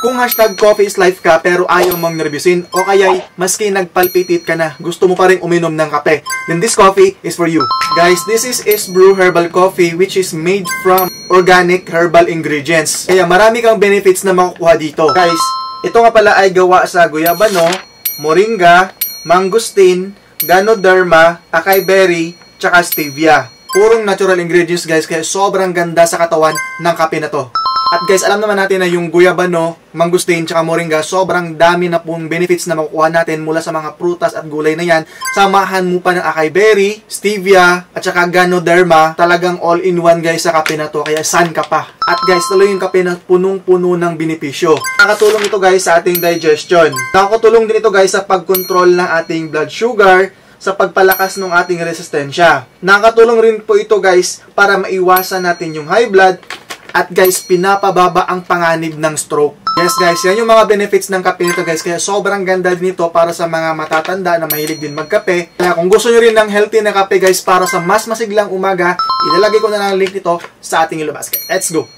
Kung hashtag coffee is life ka pero ayaw mong nervyusin o kaya maski nagpalpitit ka na, gusto mo pa rin uminom ng kape, then this coffee is for you. Guys, this is Brew Herbal Coffee which is made from organic herbal ingredients. Kaya marami kang benefits na makukuha dito. Guys, ito nga pala ay gawa sa guyabano, moringa, mangosteen, ganoderma, acai berry, tsaka stevia. Purong natural ingredients guys, kaya sobrang ganda sa katawan ng kape na to. At guys, alam naman natin na yung guyabano, mangosteen, tsaka moringa, sobrang dami na pong benefits na makukuha natin mula sa mga prutas at gulay na yan. Samahan mo pa ng acai berry, stevia, at tsaka ganoderma. Talagang all-in-one guys sa kape na to, kaya san ka pa. At guys, tuloy yung kape na punong-puno ng benepisyo. Nakakatulong ito guys sa ating digestion. Nakakatulong din ito guys sa pag-control ng ating blood sugar, sa pagpalakas ng ating resistensya. Nakakatulong rin po ito guys para maiwasan natin yung high blood. At guys, pinapababa ang panganib ng stroke. Yes guys, yan yung mga benefits ng kape nito guys. Kaya sobrang ganda din ito para sa mga matatanda na mahilig din magkape. Kaya kung gusto nyo rin ng healthy na kape guys para sa mas masiglang umaga, ilalagay ko na lang ang link nito sa ating Yellow Basket. Let's go!